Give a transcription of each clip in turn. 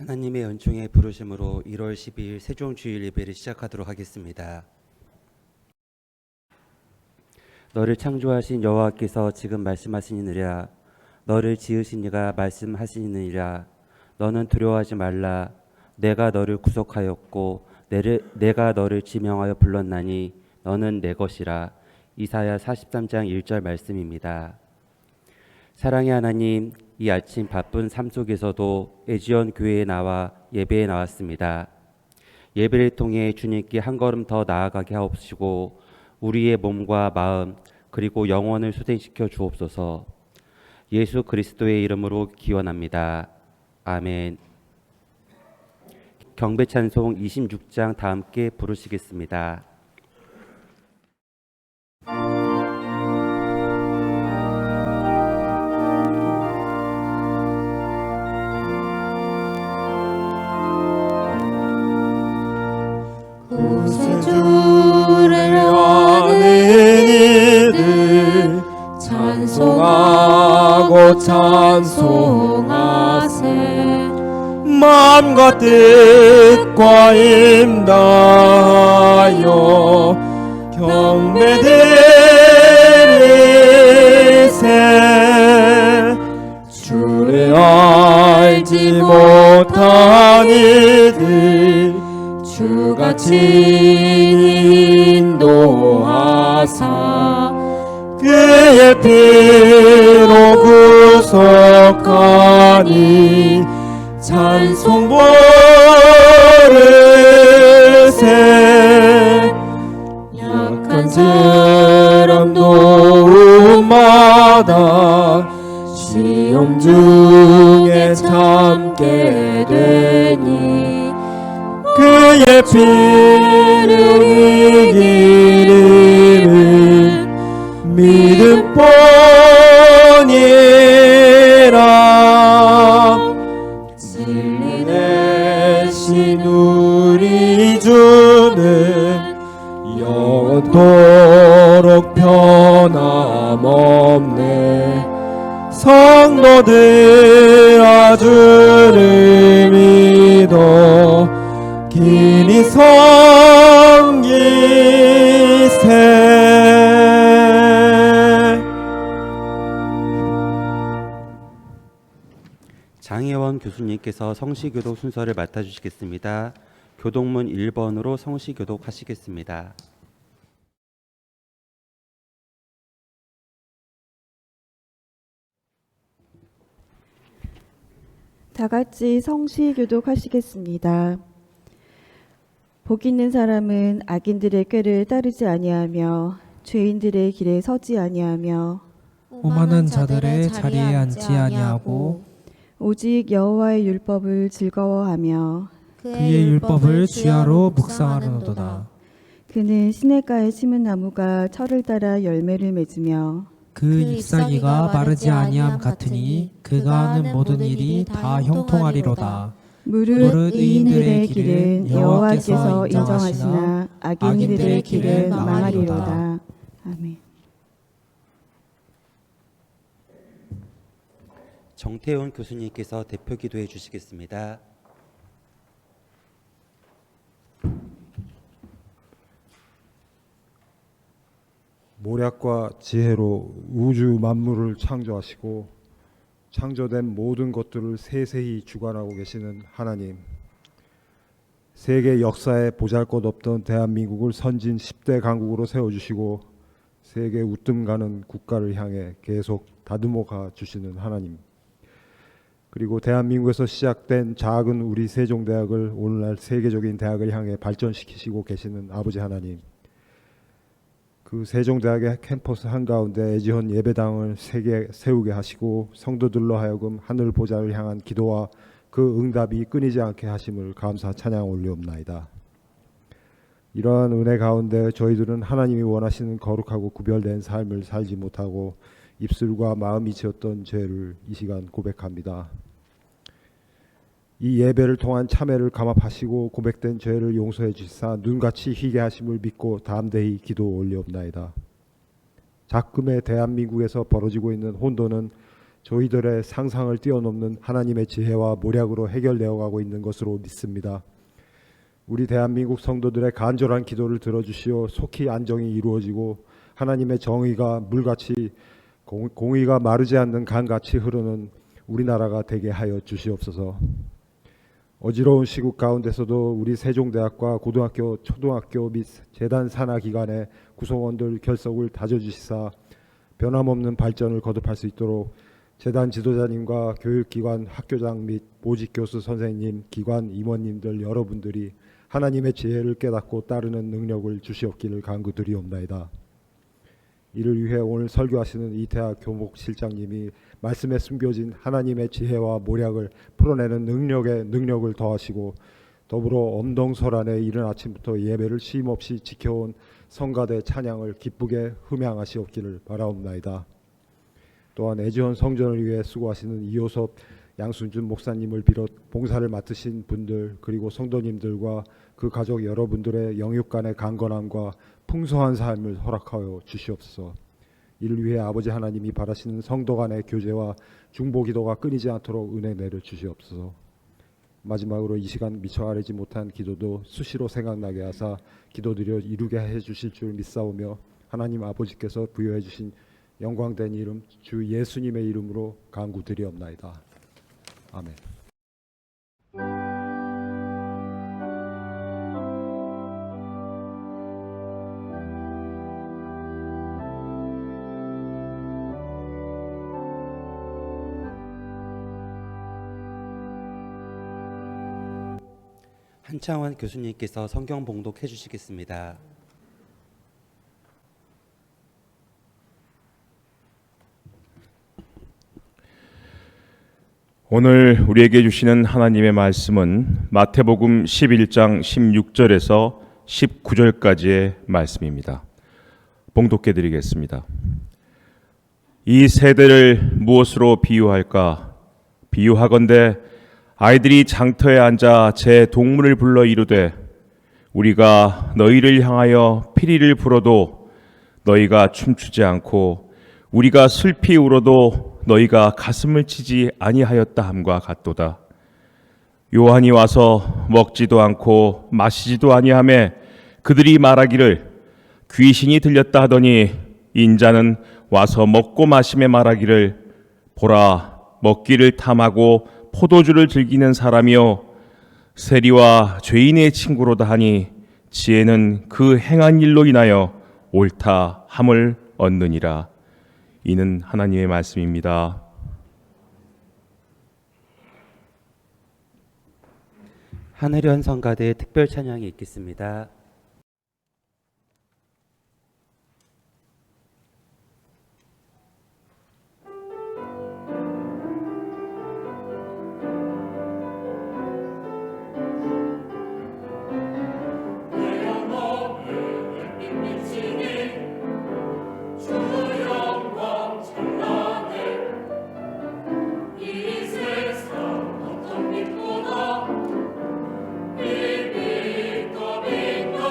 하나님의 은총의 부르심으로 1월 12일 세종주일 예배를 시작하도록 하겠습니다. 너를 창조하신 여호와께서 지금 말씀하시느니라. 너를 지으신 이가 말씀하시느니라. 너는 두려워하지 말라. 내가 너를 구속하였고 내가 너를 지명하여 불렀나니 너는 내 것이라. 이사야 43장 1절 말씀입니다. 사랑의 하나님, 이 아침 바쁜 삶 속에서도 에지온 교회에 나와 예배에 나왔습니다. 예배를 통해 주님께 한 걸음 더 나아가게 하옵시고 우리의 몸과 마음 그리고 영혼을 수생시켜 주옵소서. 예수 그리스도의 이름으로 기원합니다. 아멘. 경배 찬송 26장 다 함께 부르시겠습니다. 구세주를 아는 이들 찬송하고 찬송하세. 마음과 뜻과 임다하여 경배드리세. 주를 알지 못한 이들 주가 친히 인도하사 그의 피로 구속하니 찬송 부르세. 약한 사람 도움마다 시험 중에 참게 되니 그의 피를 이기는 믿음뿐이라. 진리 대신 우리 주는 영원토록 변함없네. 성도들 아주를 믿어 길이 섬기세. 장혜원 교수님께서 성시교독 순서를 맡아주시겠습니다. 교독문 1번으로 성시교독 하시겠습니다. 다 같이 성시 교독하시겠습니다. 복 있는 사람은 악인들의 꾀를 따르지 아니하며 죄인들의 길에 서지 아니하며 오만한 자들의 자리에 앉지 아니하고 오직 여호와의 율법을 즐거워하며 그의 율법을 주야로 묵상하려노도다. 그는 시냇가에 심은 나무가 철을 따라 열매를 맺으며 그 잎사귀가 마르지 아니함 같으니 그가 하는 모든 일이 다 형통하리로다. 무릇 의인들의 길은 여호와께서 인정하시나 악인들의 길은 망하리로다. 아멘. 정태훈 교수님께서 대표 기도해 주시겠습니다. 모략과 지혜로 우주 만물을 창조하시고 창조된 모든 것들을 세세히 주관하고 계시는 하나님, 세계 역사에 보잘것없던 대한민국을 선진 10대 강국으로 세워주시고 세계 우뜸 가는 국가를 향해 계속 다듬어 가 주시는 하나님, 그리고 대한민국에서 시작된 작은 우리 세종대학을 오늘날 세계적인 대학을 향해 발전시키시고 계시는 아버지 하나님, 그 세종대학의 캠퍼스 한가운데 에지온 예배당을 세우게 하시고 성도들로 하여금 하늘 보좌를 향한 기도와 그 응답이 끊이지 않게 하심을 감사 찬양 올리옵나이다. 이러한 은혜 가운데 저희들은 하나님이 원하시는 거룩하고 구별된 삶을 살지 못하고 입술과 마음이 지었던 죄를 이 시간 고백합니다. 이 예배를 통한 참회를 감압하시고 고백된 죄를 용서해 주시사 눈같이 희게 하심을 믿고 담대히 기도 올리옵나이다. 작금의 대한민국에서 벌어지고 있는 혼돈은 저희들의 상상을 뛰어넘는 하나님의 지혜와 모략으로 해결되어 가고 있는 것으로 믿습니다. 우리 대한민국 성도들의 간절한 기도를 들어주시어 속히 안정이 이루어지고 하나님의 정의가 물같이 공의가 마르지 않는 강같이 흐르는 우리나라가 되게 하여 주시옵소서. 어지러운 시국 가운데서도 우리 세종대학과 고등학교, 초등학교 및 재단 산하 기관의 구성원들 결석을 다져주시사 변함없는 발전을 거듭할 수 있도록 재단 지도자님과 교육기관 학교장 및 보직교수 선생님, 기관 임원님들 여러분들이 하나님의 지혜를 깨닫고 따르는 능력을 주시옵기를 간구드리옵나이다. 이를 위해 오늘 설교하시는 이태하 교목실장님이 말씀에 숨겨진 하나님의 지혜와 모략을 풀어내는 능력을 더하시고 더불어 엄동설안에 이른 아침부터 예배를 쉼없이 지켜온 성가대 찬양을 기쁘게 흠양하시옵기를 바라옵나이다. 또한 애지원 성전을 위해 수고하시는 이호섭 양순준 목사님을 비롯 봉사를 맡으신 분들 그리고 성도님들과 그 가족 여러분들의 영육간의 강건함과 풍성한 삶을 허락하여 주시옵소서. 이를 위해 아버지 하나님이 바라시는 성도 간의 교제와 중보기도가 끊이지 않도록 은혜 내려 주시옵소서. 마지막으로 이 시간 미처 아뢰지 못한 기도도 수시로 생각나게 하사 기도드려 이루게 해주실 줄 믿사오며 하나님 아버지께서 부여해 주신 영광된 이름 주 예수님의 이름으로 간구드리옵나이다. 아멘. 한창원 교수님께서 성경 봉독해 주시겠습니다. 오늘 우리에게 주시는 하나님의 말씀은 마태복음 11장 16절에서 19절까지의 말씀입니다. 봉독해 드리겠습니다. 이 세대를 무엇으로 비유할까? 비유하건대 아이들이 장터에 앉아 제 동물을 불러 이르되 우리가 너희를 향하여 피리를 불어도 너희가 춤추지 않고 우리가 슬피 울어도 너희가 가슴을 치지 아니하였다 함과 같도다. 요한이 와서 먹지도 않고 마시지도 아니하매 그들이 말하기를 귀신이 들렸다 하더니 인자는 와서 먹고 마심에 말하기를 보라 먹기를 탐하고 포도주를 즐기는 사람이요 세리와 죄인의 친구로다 하니 지혜는 그 행한 일로 인하여 옳다 함을 얻느니라. 이는 하나님의 말씀입니다. 하늘현 성가대 특별 찬양이 있겠습니다. 이 빛과 빛나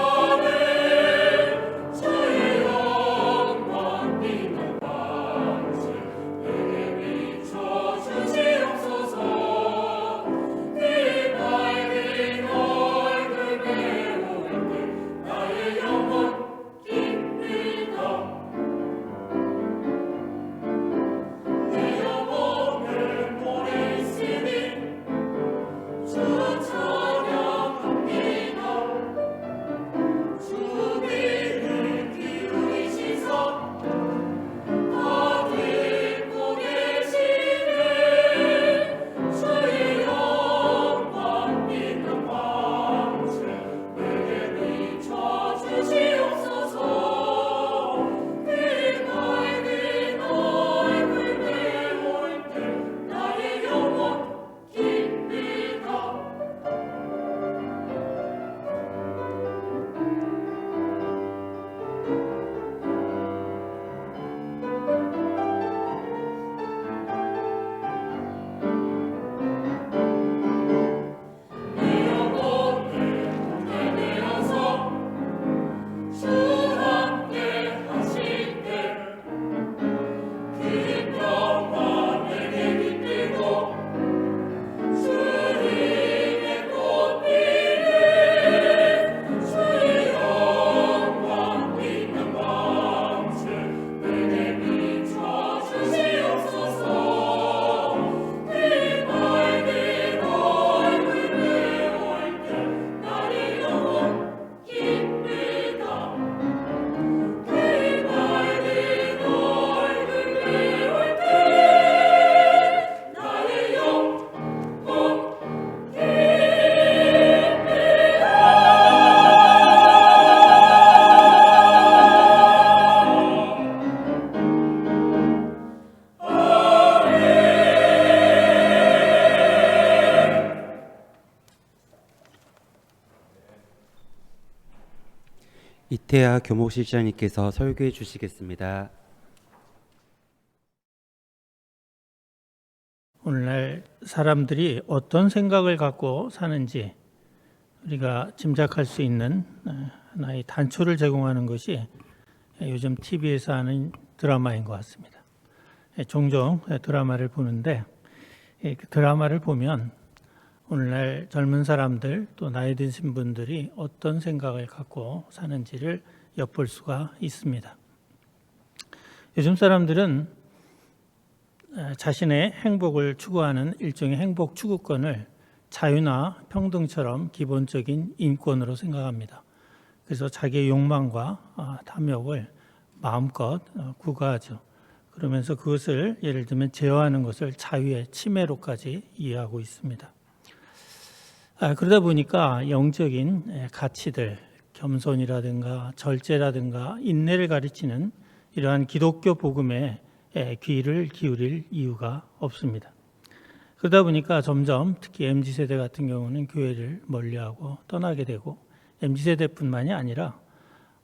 이태하 교목실장님께서 설교해 주시겠습니다. 오늘날 사람들이 어떤 생각을 갖고 사는지 우리가 짐작할 수 있는 하나의 단초를 제공하는 것이 요즘 TV에서 하는 드라마인 것 같습니다. 종종 드라마를 보는데 그 드라마를 보면 오늘날 젊은 사람들 또 나이 드신 분들이 어떤 생각을 갖고 사는지를 엿볼 수가 있습니다. 요즘 사람들은 자신의 행복을 추구하는 일종의 행복 추구권을 자유나 평등처럼 기본적인 인권으로 생각합니다. 그래서 자기의 욕망과 탐욕을 마음껏 구가하죠. 그러면서 그것을 예를 들면 제어하는 것을 자유의 침해로까지 이해하고 있습니다. 그러다 보니까 영적인 가치들, 겸손이라든가 절제라든가 인내를 가르치는 이러한 기독교 복음에 귀를 기울일 이유가 없습니다. 그러다 보니까 점점 특히 MZ세대 같은 경우는 교회를 멀리하고 떠나게 되고 MZ세대뿐만이 아니라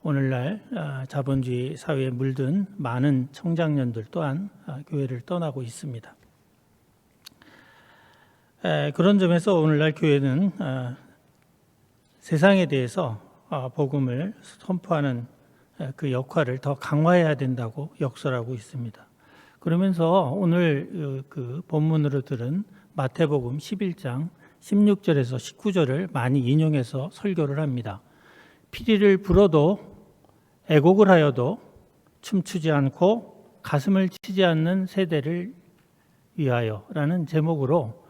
오늘날 자본주의 사회에 물든 많은 청장년들 또한 교회를 떠나고 있습니다. 그런 점에서 오늘날 교회는 세상에 대해서 복음을 선포하는 그 역할을 더 강화해야 된다고 역설하고 있습니다. 그러면서 오늘 그 본문으로 들은 마태복음 11장 16절에서 19절을 많이 인용해서 설교를 합니다. 피리를 불어도 애곡을 하여도 춤추지 않고 가슴을 치지 않는 세대를 위하여라는 제목으로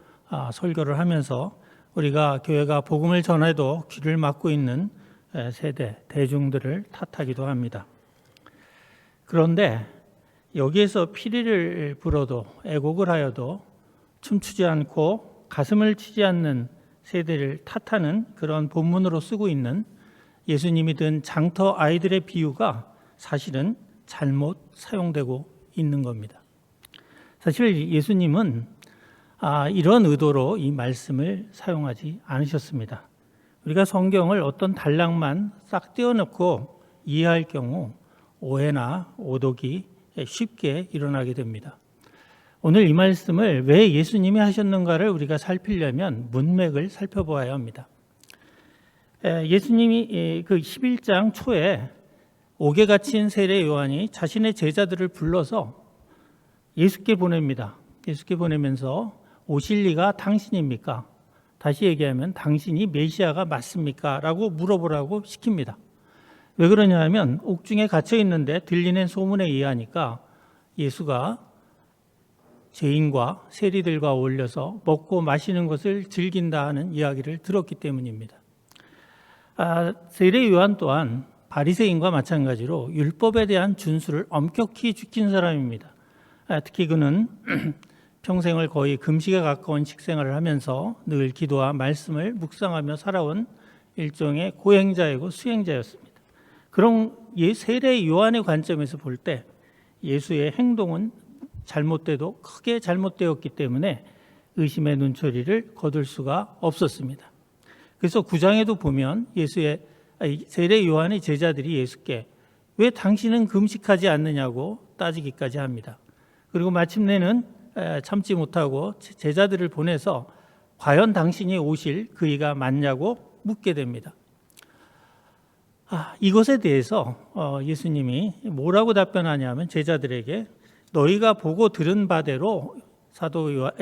설교를 하면서 우리가 교회가 복음을 전해도 귀를 막고 있는 세대, 대중들을 탓하기도 합니다. 그런데 여기에서 피리를 불어도 애곡을 하여도 춤추지 않고 가슴을 치지 않는 세대를 탓하는 그런 본문으로 쓰고 있는 예수님이 든 장터 아이들의 비유가 사실은 잘못 사용되고 있는 겁니다. 사실 예수님은 이런 의도로 이 말씀을 사용하지 않으셨습니다. 우리가 성경을 어떤 단락만 싹 떼어놓고 이해할 경우 오해나 오독이 쉽게 일어나게 됩니다. 오늘 이 말씀을 왜 예수님이 하셨는가를 우리가 살피려면 문맥을 살펴보아야 합니다. 예수님이 그 11장 초에 옥에 갇힌 세례 요한이 자신의 제자들을 불러서 예수께 보냅니다. 예수께 보내면서 오실 리가 당신입니까? 다시 얘기하면 당신이 메시아가 맞습니까? 라고 물어보라고 시킵니다. 왜 그러냐 하면 옥중에 갇혀 있는데 들리는 소문에 의하니까 예수가 죄인과 세리들과 어울려서 먹고 마시는 것을 즐긴다 하는 이야기를 들었기 때문입니다. 세례 요한 또한 바리새인과 마찬가지로 율법에 대한 준수를 엄격히 지킨 사람입니다. 특히 그는 평생을 거의 금식에 가까운 식생활을 하면서 늘 기도와 말씀을 묵상하며 살아온 일종의 고행자이고 수행자였습니다. 그런 세례 요한의 관점에서 볼 때 예수의 행동은 잘못돼도 크게 잘못되었기 때문에 의심의 눈초리를 거둘 수가 없었습니다. 그래서 9장에도 보면 세례 요한의 제자들이 예수께 왜 당신은 금식하지 않느냐고 따지기까지 합니다. 그리고 마침내는 참지 못하고 제자들을 보내서 과연 당신이 오실 그이가 맞냐고 묻게 됩니다. 이것에 대해서 예수님이 뭐라고 답변하냐면 제자들에게 너희가 보고 들은 바대로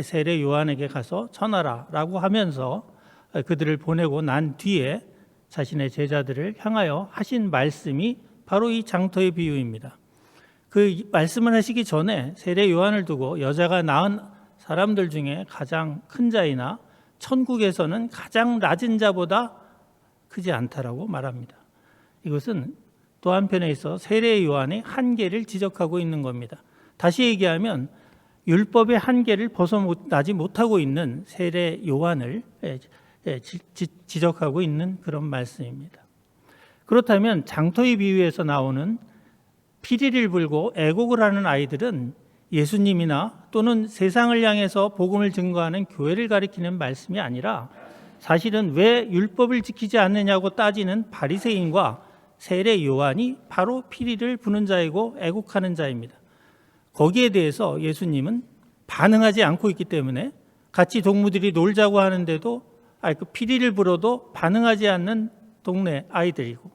세례 요한에게 가서 전하라 라고 하면서 그들을 보내고 난 뒤에 자신의 제자들을 향하여 하신 말씀이 바로 이 장터의 비유입니다. 그 말씀을 하시기 전에 세례 요한을 두고 여자가 낳은 사람들 중에 가장 큰 자이나 천국에서는 가장 낮은 자보다 크지 않다라고 말합니다. 이것은 또 한편에 있어 세례 요한의 한계를 지적하고 있는 겁니다. 다시 얘기하면 율법의 한계를 벗어나지 못하고 있는 세례 요한을 지적하고 있는 그런 말씀입니다. 그렇다면 장터의 비유에서 나오는 피리를 불고 애곡을 하는 아이들은 예수님이나 또는 세상을 향해서 복음을 증거하는 교회를 가리키는 말씀이 아니라 사실은 왜 율법을 지키지 않느냐고 따지는 바리새인과 세례 요한이 바로 피리를 부는 자이고 애곡하는 자입니다. 거기에 대해서 예수님은 반응하지 않고 있기 때문에 같이 동무들이 놀자고 하는데도 그 피리를 불어도 반응하지 않는 동네 아이들이고,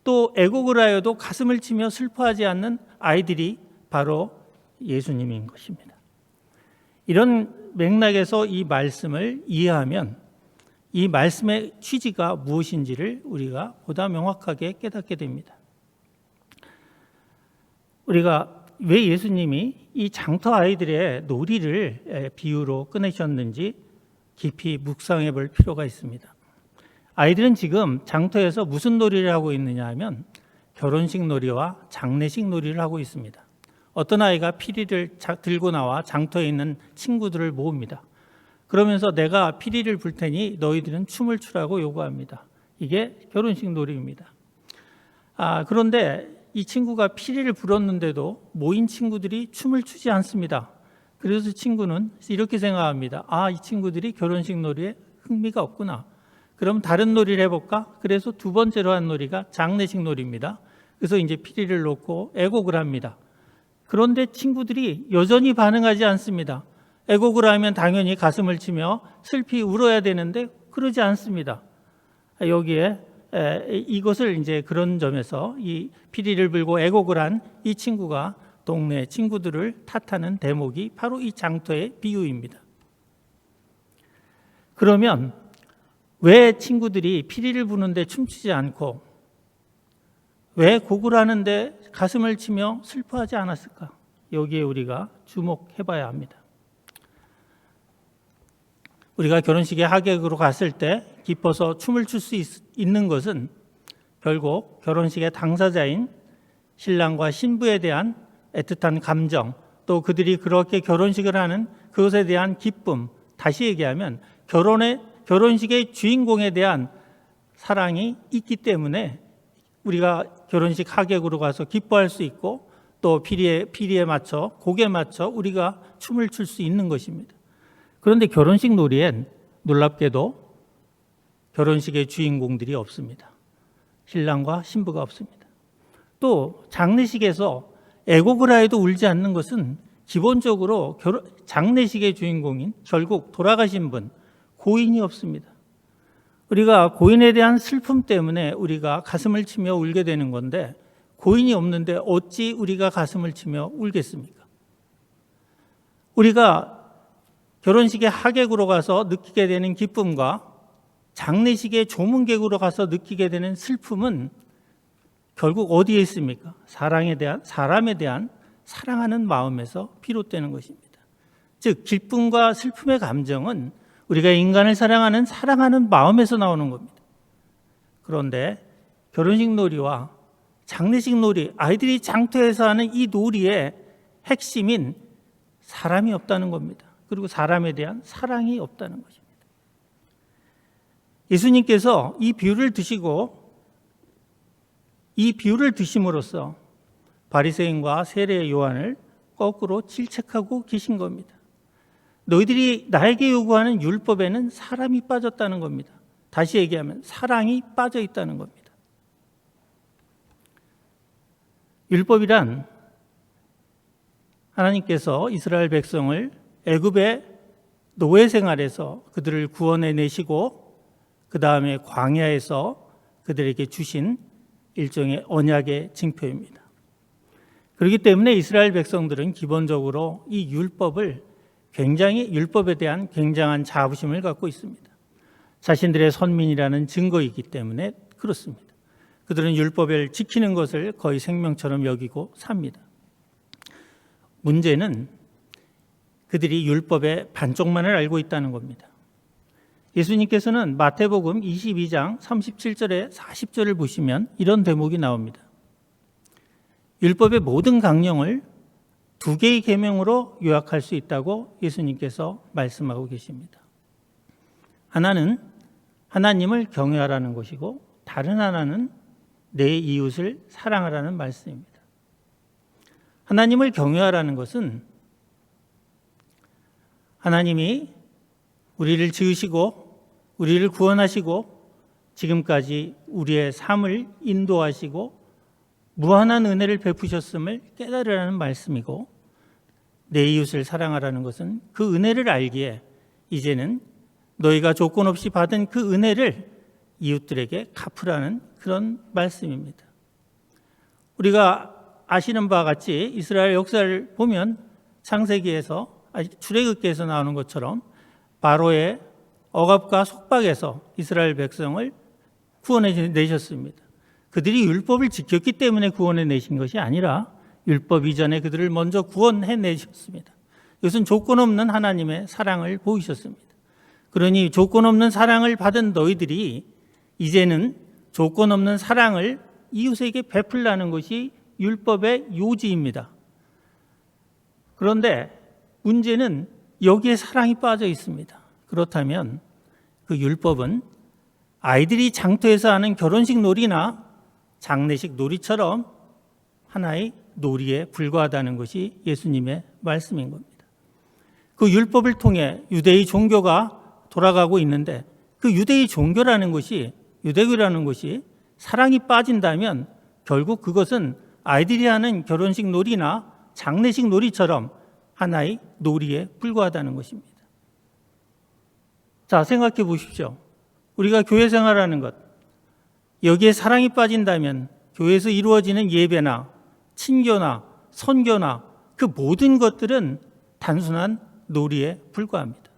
또 애곡을 하여도 가슴을 치며 슬퍼하지 않는 아이들이 바로 예수님인 것입니다. 이런 맥락에서 이 말씀을 이해하면 이 말씀의 취지가 무엇인지를 우리가 보다 명확하게 깨닫게 됩니다. 우리가 왜 예수님이 이 장터 아이들의 놀이를 비유로 꺼내셨는지 깊이 묵상해 볼 필요가 있습니다. 아이들은 지금 장터에서 무슨 놀이를 하고 있느냐 하면 결혼식 놀이와 장례식 놀이를 하고 있습니다. 어떤 아이가 피리를 들고 나와 장터에 있는 친구들을 모읍니다. 그러면서 내가 피리를 불 테니 너희들은 춤을 추라고 요구합니다. 이게 결혼식 놀이입니다. 그런데 이 친구가 피리를 불었는데도 모인 친구들이 춤을 추지 않습니다. 그래서 친구는 이렇게 생각합니다. 이 친구들이 결혼식 놀이에 흥미가 없구나. 그럼 다른 놀이를 해볼까? 그래서 두 번째로 한 놀이가 장례식 놀이입니다. 그래서 이제 피리를 놓고 애곡을 합니다. 그런데 친구들이 여전히 반응하지 않습니다. 애곡을 하면 당연히 가슴을 치며 슬피 울어야 되는데 그러지 않습니다. 여기에 이것을 이제 그런 점에서 이 피리를 불고 애곡을 한 이 친구가 동네 친구들을 탓하는 대목이 바로 이 장터의 비유입니다. 그러면 왜 친구들이 피리를 부는데 춤추지 않고 왜 곡을 하는데 가슴을 치며 슬퍼하지 않았을까? 여기에 우리가 주목해 봐야 합니다. 우리가 결혼식에 하객으로 갔을 때 기뻐서 춤을 출 수 있는 것은 결국 결혼식의 당사자인 신랑과 신부에 대한 애틋한 감정, 또 그들이 그렇게 결혼식을 하는 그것에 대한 기쁨, 다시 얘기하면 결혼식의 주인공에 대한 사랑이 있기 때문에 우리가 결혼식 하객으로 가서 기뻐할 수 있고, 또 피리에 맞춰, 곡에 맞춰 우리가 춤을 출 수 있는 것입니다. 그런데 결혼식 놀이엔 놀랍게도 결혼식의 주인공들이 없습니다. 신랑과 신부가 없습니다. 또 장례식에서 애곡을 하여도 울지 않는 것은 기본적으로 장례식의 주인공인 결국 돌아가신 분, 고인이 없습니다. 우리가 고인에 대한 슬픔 때문에 우리가 가슴을 치며 울게 되는 건데, 고인이 없는데 어찌 우리가 가슴을 치며 울겠습니까? 우리가 결혼식의 하객으로 가서 느끼게 되는 기쁨과 장례식의 조문객으로 가서 느끼게 되는 슬픔은 결국 어디에 있습니까? 사람에 대한 사랑하는 마음에서 비롯되는 것입니다. 즉 기쁨과 슬픔의 감정은 우리가 인간을 사랑하는 마음에서 나오는 겁니다. 그런데 결혼식 놀이와 장례식 놀이, 아이들이 장터에서 하는 이 놀이의 핵심인 사람이 없다는 겁니다. 그리고 사람에 대한 사랑이 없다는 것입니다. 예수님께서 이 비유를 드심으로써 바리새인과 세례 요한을 거꾸로 질책하고 계신 겁니다. 너희들이 나에게 요구하는 율법에는 사람이 빠졌다는 겁니다. 다시 얘기하면 사랑이 빠져 있다는 겁니다. 율법이란 하나님께서 이스라엘 백성을 애굽의 노예 생활에서 그들을 구원해 내시고 그 다음에 광야에서 그들에게 주신 일종의 언약의 징표입니다. 그렇기 때문에 이스라엘 백성들은 기본적으로 이 율법에 대한 굉장한 자부심을 갖고 있습니다. 자신들의 선민이라는 증거이기 때문에 그렇습니다. 그들은 율법을 지키는 것을 거의 생명처럼 여기고 삽니다. 문제는 그들이 율법의 반쪽만을 알고 있다는 겁니다. 예수님께서는 마태복음 22장 37절에 40절을 보시면 이런 대목이 나옵니다. 율법의 모든 강령을 두 개의 계명으로 요약할 수 있다고 예수님께서 말씀하고 계십니다. 하나는 하나님을 경외하라는 것이고, 다른 하나는 내 이웃을 사랑하라는 말씀입니다. 하나님을 경외하라는 것은 하나님이 우리를 지으시고 우리를 구원하시고 지금까지 우리의 삶을 인도하시고 무한한 은혜를 베푸셨음을 깨달으라는 말씀이고, 내 이웃을 사랑하라는 것은 그 은혜를 알기에 이제는 너희가 조건 없이 받은 그 은혜를 이웃들에게 갚으라는 그런 말씀입니다. 우리가 아시는 바와 같이 이스라엘 역사를 보면 창세기에서, 출애굽기에서 나오는 것처럼 바로의 억압과 속박에서 이스라엘 백성을 구원해 내셨습니다. 그들이 율법을 지켰기 때문에 구원해 내신 것이 아니라 율법 이전에 그들을 먼저 구원해 내셨습니다. 이것은 조건 없는 하나님의 사랑을 보이셨습니다. 그러니 조건 없는 사랑을 받은 너희들이 이제는 조건 없는 사랑을 이웃에게 베풀라는 것이 율법의 요지입니다. 그런데 문제는 여기에 사랑이 빠져 있습니다. 그렇다면 그 율법은 아이들이 장터에서 하는 결혼식 놀이나 장례식 놀이처럼 하나의 놀이에 불과하다는 것이 예수님의 말씀인 겁니다. 그 율법을 통해 유대의 종교가 돌아가고 있는데, 그 유대의 종교라는 것이, 유대교라는 것이 사랑이 빠진다면 결국 그것은 아이들이 하는 결혼식 놀이나 장례식 놀이처럼 하나의 놀이에 불과하다는 것입니다. 자, 생각해 보십시오. 우리가 교회 생활하는 것, 여기에 사랑이 빠진다면 교회에서 이루어지는 예배나 친교나 선교나 그 모든 것들은 단순한 놀이에 불과합니다.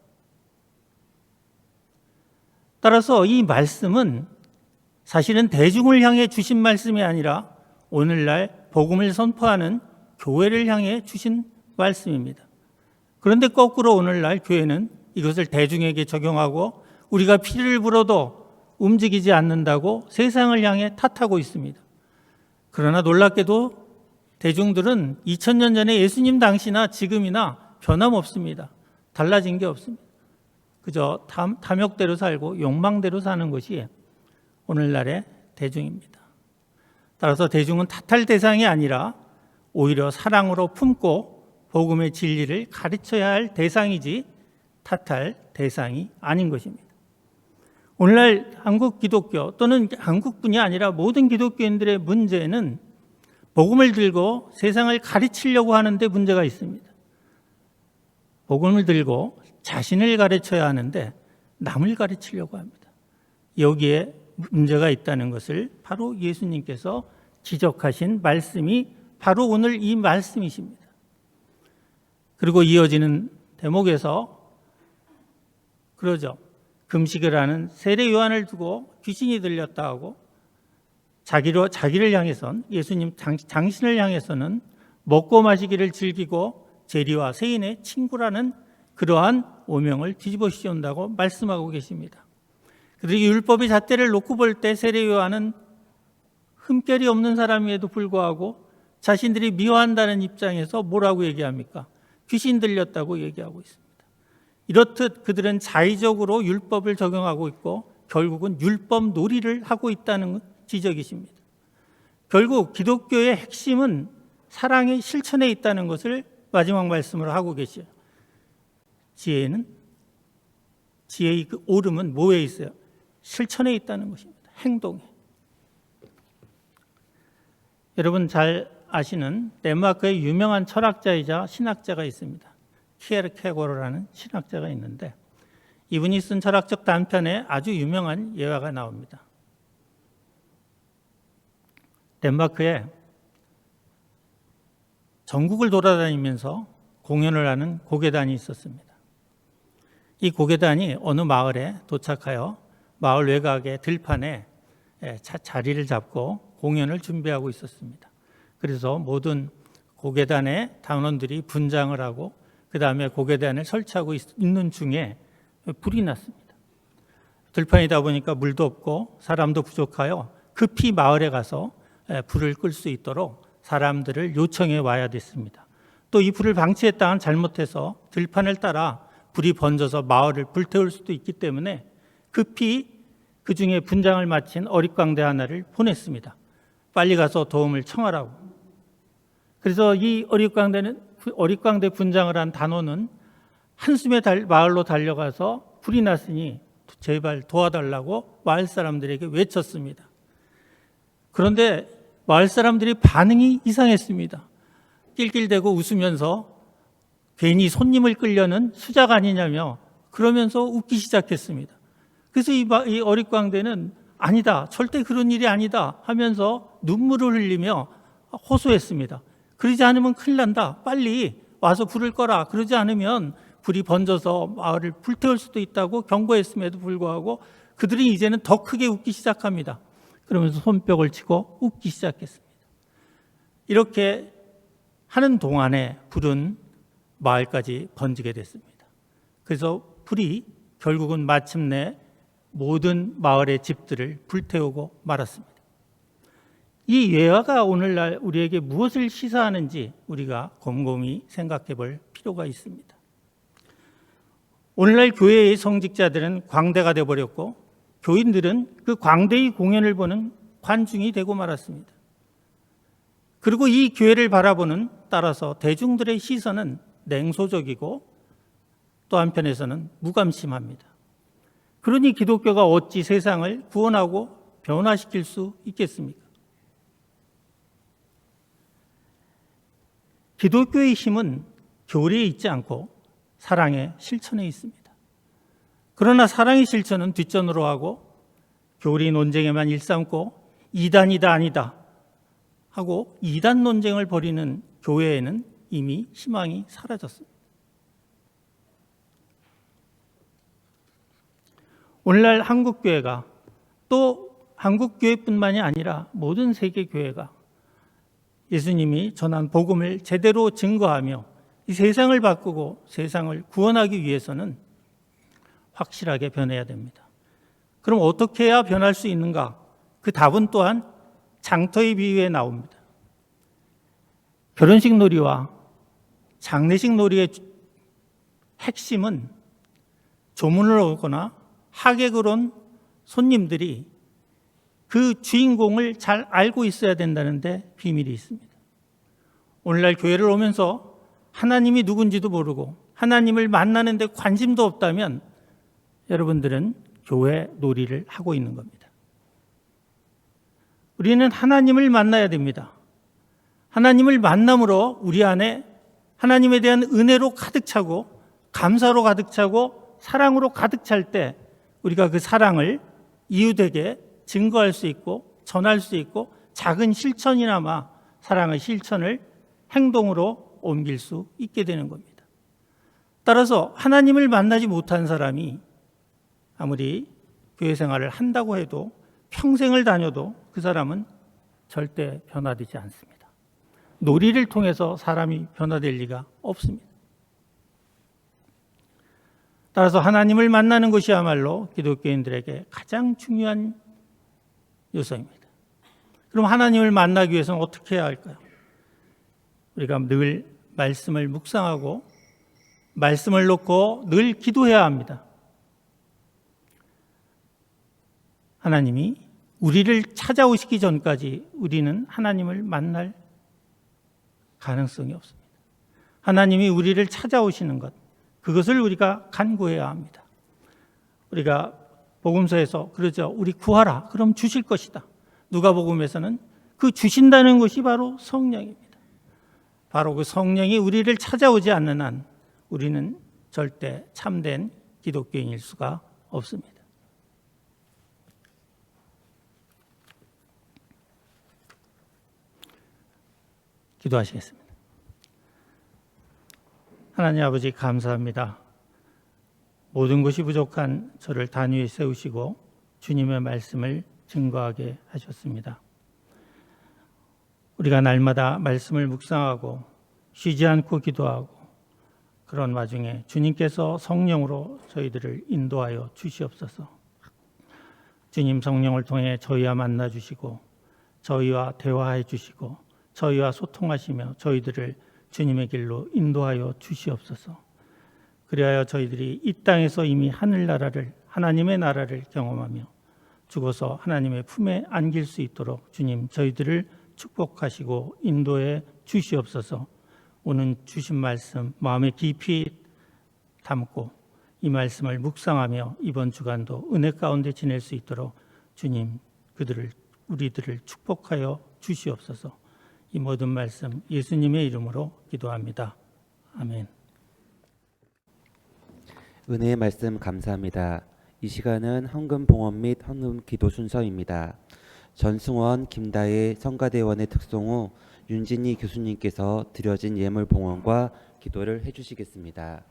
따라서 이 말씀은 사실은 대중을 향해 주신 말씀이 아니라 오늘날 복음을 선포하는 교회를 향해 주신 말씀입니다. 그런데 거꾸로 오늘날 교회는 이것을 대중에게 적용하고 우리가 피를 불어도 움직이지 않는다고 세상을 향해 탓하고 있습니다. 그러나 놀랍게도 대중들은 2000년 전에 예수님 당시나 지금이나 변함없습니다. 달라진 게 없습니다. 그저 탐욕대로 살고 욕망대로 사는 것이 오늘날의 대중입니다. 따라서 대중은 탓할 대상이 아니라 오히려 사랑으로 품고 복음의 진리를 가르쳐야 할 대상이지 탓할 대상이 아닌 것입니다. 오늘날 한국 기독교 또는 한국뿐이 아니라 모든 기독교인들의 문제는 복음을 들고 세상을 가르치려고 하는데 문제가 있습니다. 복음을 들고 자신을 가르쳐야 하는데 남을 가르치려고 합니다. 여기에 문제가 있다는 것을 바로 예수님께서 지적하신 말씀이 바로 오늘 이 말씀이십니다. 그리고 이어지는 대목에서 그러죠. 금식을 하는 세례 요한을 두고 귀신이 들렸다 하고 자기를 향해선 예수님 당신을 향해서는 먹고 마시기를 즐기고 재리와 세인의 친구라는 그러한 오명을 뒤집어 씌운다고 말씀하고 계십니다. 그들이 율법의 잣대를 놓고 볼 때 세례 요한은 흠결이 없는 사람임에도 불구하고 자신들이 미워한다는 입장에서 뭐라고 얘기합니까? 귀신 들렸다고 얘기하고 있습니다. 이렇듯 그들은 자의적으로 율법을 적용하고 있고 결국은 율법 놀이를 하고 있다는 지적이십니다. 결국 기독교의 핵심은 사랑의 실천에 있다는 것을 마지막 말씀으로 하고 계시죠. 지혜의 그 오름은 뭐에 있어요? 실천에 있다는 것입니다. 행동에. 여러분 잘 아시는 덴마크의 유명한 철학자이자 신학자가 있습니다. 키에르케고르라는 신학자가 있는데 이분이 쓴 철학적 단편에 아주 유명한 예화가 나옵니다. 덴마크에 전국을 돌아다니면서 공연을 하는 고괴단이 있었습니다. 이 고괴단이 어느 마을에 도착하여 마을 외곽의 들판에 자리를 잡고 공연을 준비하고 있었습니다. 그래서 모든 고괴단의 단원들이 분장을 하고 그 다음에 고괴단을 설치하고 있는 중에 불이 났습니다. 들판이다 보니까 물도 없고 사람도 부족하여 급히 마을에 가서 불을 끌 수 있도록 사람들을 요청해 와야 됐습니다. 또 이 불을 방치했다간 잘못해서 들판을 따라 불이 번져서 마을을 불태울 수도 있기 때문에 급히 그 중에 분장을 마친 어릿광대 하나를 보냈습니다. 빨리 가서 도움을 청하라고. 그래서 이 어릿광대 분장을 한 단원은 한숨에 마을로 달려가서 불이 났으니 제발 도와달라고 마을 사람들에게 외쳤습니다. 그런데 마을 사람들이 반응이 이상했습니다. 낄낄대고 웃으면서 괜히 손님을 끌려는 수작 아니냐며 그러면서 웃기 시작했습니다. 그래서 이 어릿광대는 아니다, 절대 그런 일이 아니다 하면서 눈물을 흘리며 호소했습니다. 그러지 않으면 큰일 난다. 빨리 와서 불을 꺼라. 그러지 않으면 불이 번져서 마을을 불태울 수도 있다고 경고했음에도 불구하고 그들이 이제는 더 크게 웃기 시작합니다. 그러면서 손뼉을 치고 웃기 시작했습니다. 이렇게 하는 동안에 불은 마을까지 번지게 됐습니다. 그래서 불이 결국은 마침내 모든 마을의 집들을 불태우고 말았습니다. 이 예화가 오늘날 우리에게 무엇을 시사하는지 우리가 곰곰이 생각해 볼 필요가 있습니다. 오늘날 교회의 성직자들은 광대가 되어버렸고 교인들은 그 광대의 공연을 보는 관중이 되고 말았습니다. 그리고 이 교회를 바라보는 따라서 대중들의 시선은 냉소적이고 또 한편에서는 무감심합니다. 그러니 기독교가 어찌 세상을 구원하고 변화시킬 수 있겠습니까? 기독교의 힘은 교리에 있지 않고 사랑의 실천에 있습니다. 그러나 사랑의 실천은 뒷전으로 하고 교리 논쟁에만 일삼고 이단이다 아니다 하고 이단 논쟁을 벌이는 교회에는 이미 희망이 사라졌습니다. 오늘날 한국교회가 또 한국교회뿐만이 아니라 모든 세계교회가 예수님이 전한 복음을 제대로 증거하며 이 세상을 바꾸고 세상을 구원하기 위해서는 확실하게 변해야 됩니다. 그럼 어떻게 해야 변할 수 있는가? 그 답은 또한 장터의 비유에 나옵니다. 결혼식 놀이와 장례식 놀이의 핵심은 조문을 오거나 하객을 온 손님들이 그 주인공을 잘 알고 있어야 된다는 데 비밀이 있습니다. 오늘날 교회를 오면서 하나님이 누군지도 모르고 하나님을 만나는 데 관심도 없다면 여러분들은 교회 놀이를 하고 있는 겁니다. 우리는 하나님을 만나야 됩니다. 하나님을 만남으로 우리 안에 하나님에 대한 은혜로 가득 차고 감사로 가득 차고 사랑으로 가득 찰 때 우리가 그 사랑을 이웃에게 증거할 수 있고 전할 수 있고 작은 실천이나마 사랑의 실천을 행동으로 옮길 수 있게 되는 겁니다. 따라서 하나님을 만나지 못한 사람이 아무리 교회 생활을 한다고 해도 평생을 다녀도 그 사람은 절대 변화되지 않습니다. 놀이를 통해서 사람이 변화될 리가 없습니다. 따라서 하나님을 만나는 것이야말로 기독교인들에게 가장 중요한 요소입니다. 그럼 하나님을 만나기 위해서는 어떻게 해야 할까요? 우리가 늘 말씀을 묵상하고 말씀을 놓고 늘 기도해야 합니다. 하나님이 우리를 찾아오시기 전까지 우리는 하나님을 만날 가능성이 없습니다. 하나님이 우리를 찾아오시는 것, 그것을 우리가 간구해야 합니다. 우리가 복음서에서 그러죠. 우리 구하라. 그럼 주실 것이다. 누가복음에서는 그 주신다는 것이 바로 성령입니다. 바로 그 성령이 우리를 찾아오지 않는 한 우리는 절대 참된 기독교인일 수가 없습니다. 기도하시겠습니다. 하나님 아버지 감사합니다. 모든 것이 부족한 저를 단위에 세우시고 주님의 말씀을 증거하게 하셨습니다. 우리가 날마다 말씀을 묵상하고 쉬지 않고 기도하고 그런 와중에 주님께서 성령으로 저희들을 인도하여 주시옵소서. 주님 성령을 통해 저희와 만나 주시고 저희와 대화해 주시고 저희와 소통하시며 저희들을 주님의 길로 인도하여 주시옵소서. 그리하여 저희들이 이 땅에서 이미 하늘나라를 하나님의 나라를 경험하며 죽어서 하나님의 품에 안길 수 있도록 주님 저희들을 축복하시고 인도해 주시옵소서. 오늘 주신 말씀 마음에 깊이 담고 이 말씀을 묵상하며 이번 주간도 은혜 가운데 지낼 수 있도록 주님 우리들을 축복하여 주시옵소서. 이 모든 말씀 예수님의 이름으로 기도합니다. 아멘. 은혜의 말씀 감사합니다. 이 시간은 헌금 봉헌 및 헌금 기도 순서입니다. 전승원, 김다혜 성가대원의 특송 후 윤진희 교수님께서 드려진 예물 봉헌과 기도를 해주시겠습니다.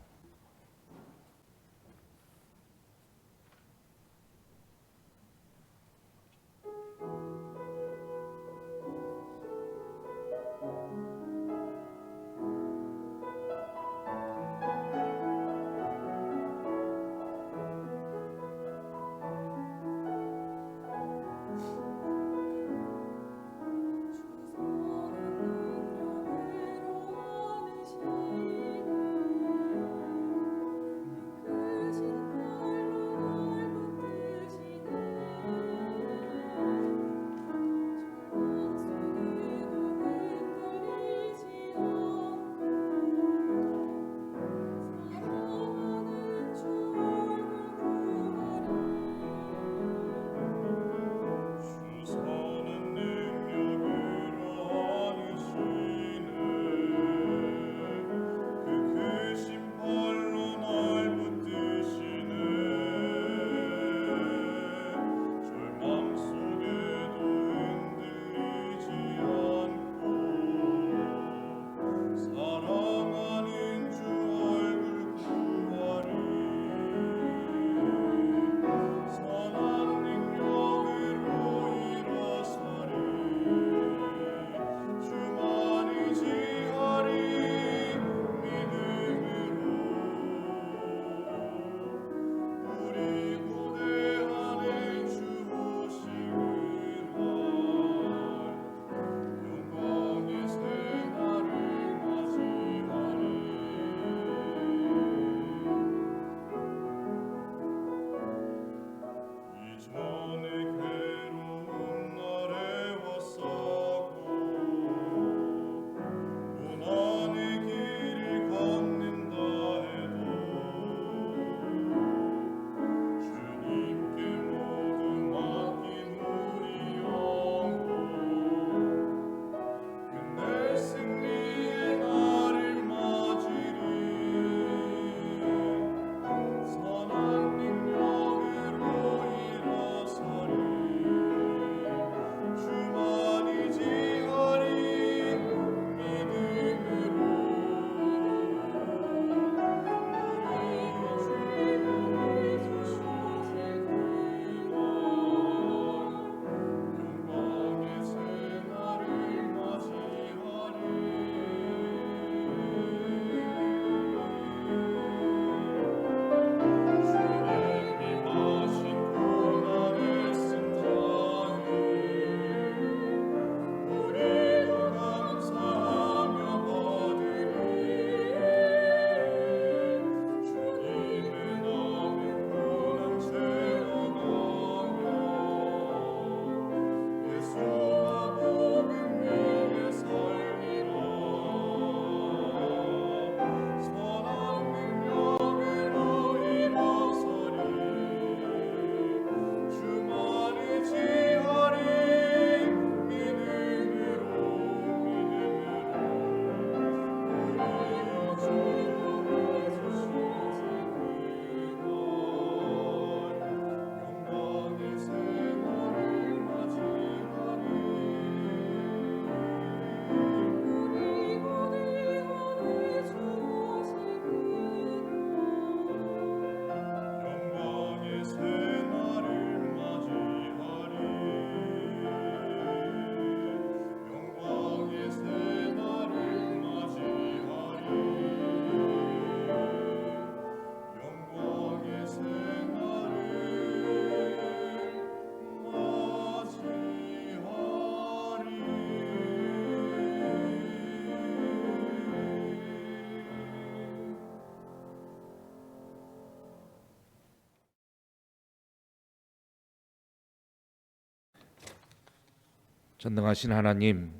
전능하신 하나님,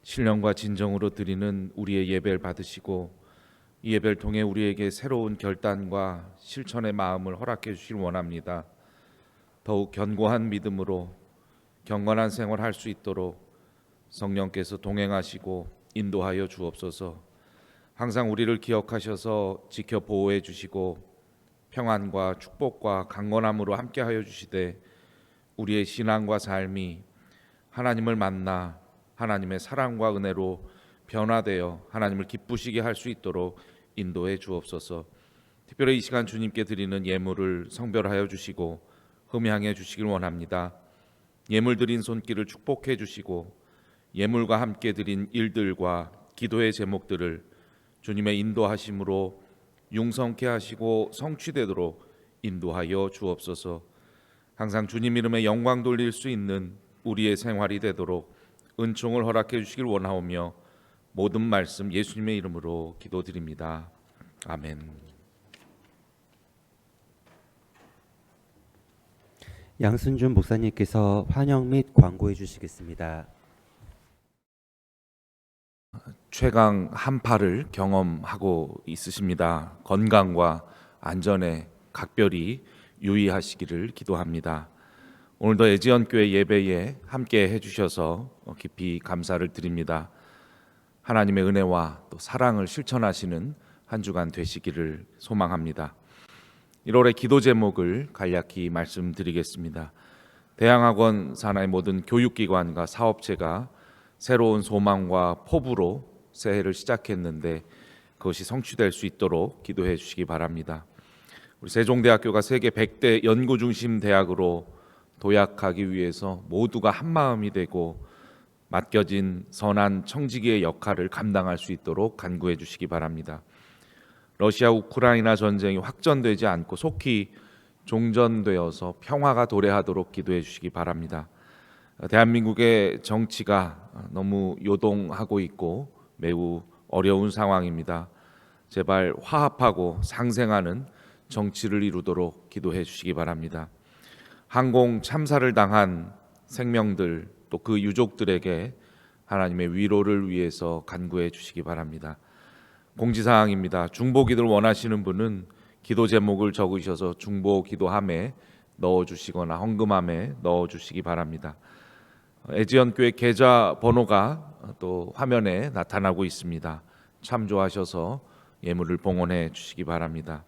신령과 진정으로 드리는 우리의 예배를 받으시고 이 예배를 통해 우리에게 새로운 결단과 실천의 마음을 허락해 주시길 원합니다. 더욱 견고한 믿음으로 경건한 생활할 수 있도록 성령께서 동행하시고 인도하여 주옵소서. 항상 우리를 기억하셔서 지켜 보호해 주시고 평안과 축복과 강건함으로 함께하여 주시되 우리의 신앙과 삶이 하나님을 만나 하나님의 사랑과 은혜로 변화되어 하나님을 기쁘시게 할 수 있도록 인도해 주옵소서. 특별히 이 시간 주님께 드리는 예물을 성별하여 주시고 흠양해 주시길 원합니다. 예물 드린 손길을 축복해 주시고 예물과 함께 드린 일들과 기도의 제목들을 주님의 인도하심으로 융성케 하시고 성취되도록 인도하여 주옵소서. 항상 주님 이름에 영광 돌릴 수 있는 우리의 생활이 되도록 은총을 허락해 주시길 원하오며 모든 말씀 예수님의 이름으로 기도드립니다. 아멘. 양순준 목사님께서 환영 및 광고해 주시겠습니다. 최강 한파를 경험하고 있으십니다. 건강과 안전에 각별히 유의하시기를 기도합니다. 오늘도 애지연교회 예배에 함께 해주셔서 깊이 감사를 드립니다. 하나님의 은혜와 또 사랑을 실천하시는 한 주간 되시기를 소망합니다. 1월의 기도 제목을 간략히 말씀드리겠습니다. 대양학원 산하의 모든 교육기관과 사업체가 새로운 소망과 포부로 새해를 시작했는데 그것이 성취될 수 있도록 기도해 주시기 바랍니다. 우리 세종대학교가 세계 100대 연구중심 대학으로 도약하기 위해서 모두가 한마음이 되고 맡겨진 선한 청지기의 역할을 감당할 수 있도록 간구해 주시기 바랍니다. 러시아 우크라이나 전쟁이 확전되지 않고 속히 종전되어서 평화가 도래하도록 기도해 주시기 바랍니다. 대한민국의 정치가 너무 요동하고 있고 매우 어려운 상황입니다. 제발 화합하고 상생하는 정치를 이루도록 기도해 주시기 바랍니다. 항공 참사를 당한 생명들 또 그 유족들에게 하나님의 위로를 위해서 간구해 주시기 바랍니다. 공지사항입니다. 중보기도를 원하시는 분은 기도 제목을 적으셔서 중보기도함에 넣어주시거나 헌금함에 넣어주시기 바랍니다. 애지연교회 계좌 번호가 또 화면에 나타나고 있습니다. 참조하셔서 예물을 봉헌해 주시기 바랍니다.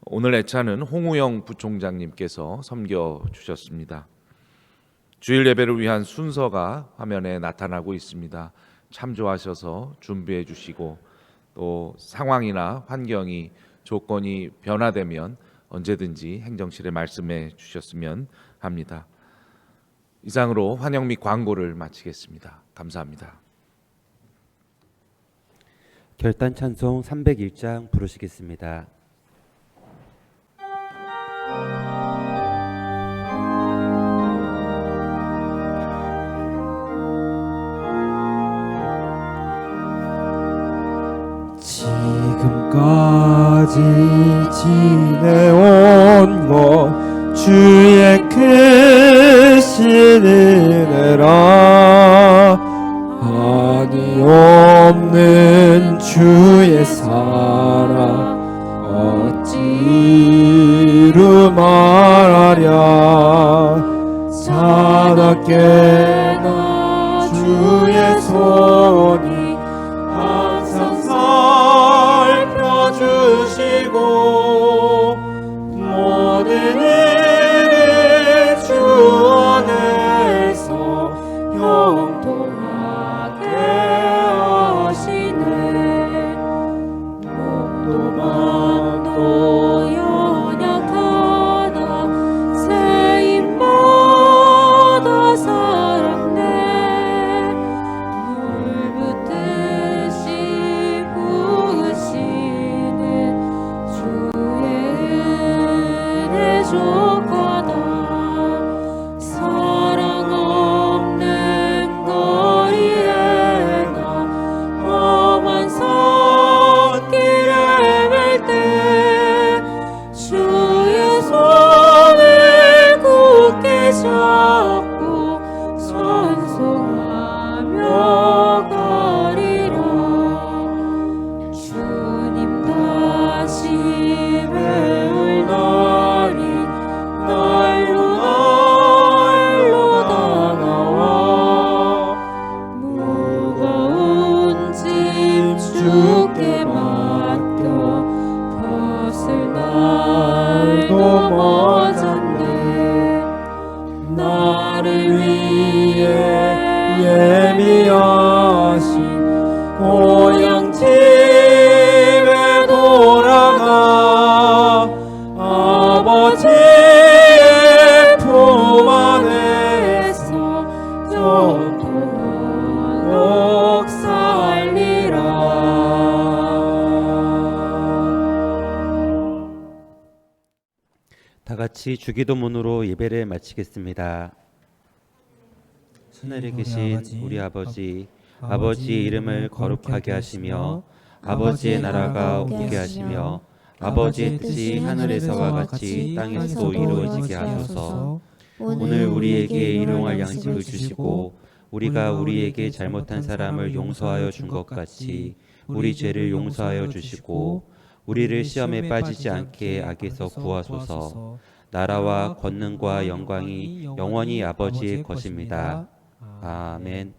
오늘 애차는 홍우영 부총장님께서 섬겨 주셨습니다. 주일 예배를 위한 순서가 화면에 나타나고 있습니다. 참조하셔서 준비해 주시고 또 상황이나 환경이 조건이 변화되면 언제든지 행정실에 말씀해 주셨으면 합니다. 이상으로 환영 및 광고를 마치겠습니다. 감사합니다. 결단 찬송 301장 부르시겠습니다. 지금까지 지내온 것 주의 크신 은혜라 한이 없는 주의 사랑 어찌 이루 말하랴 사납게나 주의 손이 주시고 모든 일을 주 안에서 형통하게 하시네. 몸도 마음도 연약하나 새 입마다 살았네. 물 붓듯이 부으시는 족하다. 사랑 없는 거리에 나 험한 산길을 헤맬 때 주의 손을 굳게 잡고 찬송하며 가리라. 주 지배의 날이 날로 날로 다가와 무거운 짐 주께 맡겨 벗을 날도 머졌네 나를 위해 예비하신 고향 집에 돌아가 아버지의 품 안에서 영원토록 살리라. 다 같이 주기도문으로 예배를 마치겠습니다. 하늘에 계신 우리 아버지, 아버지의 이름을 거룩하게 하시며 아버지의 나라가 오게 하시며 아버지의 뜻이 하늘에서와 같이 땅에서도 이루어지게 하소서. 오늘 우리에게 일용할 양식을 주시고 우리가 우리에게 잘못한 사람을 용서하여 준 것 같이 우리 죄를 용서하여 주시고 우리를 시험에 빠지지 않게 악에서 구하소서. 나라와 권능과 영광이 영원히 아버지의 것입니다. 아멘.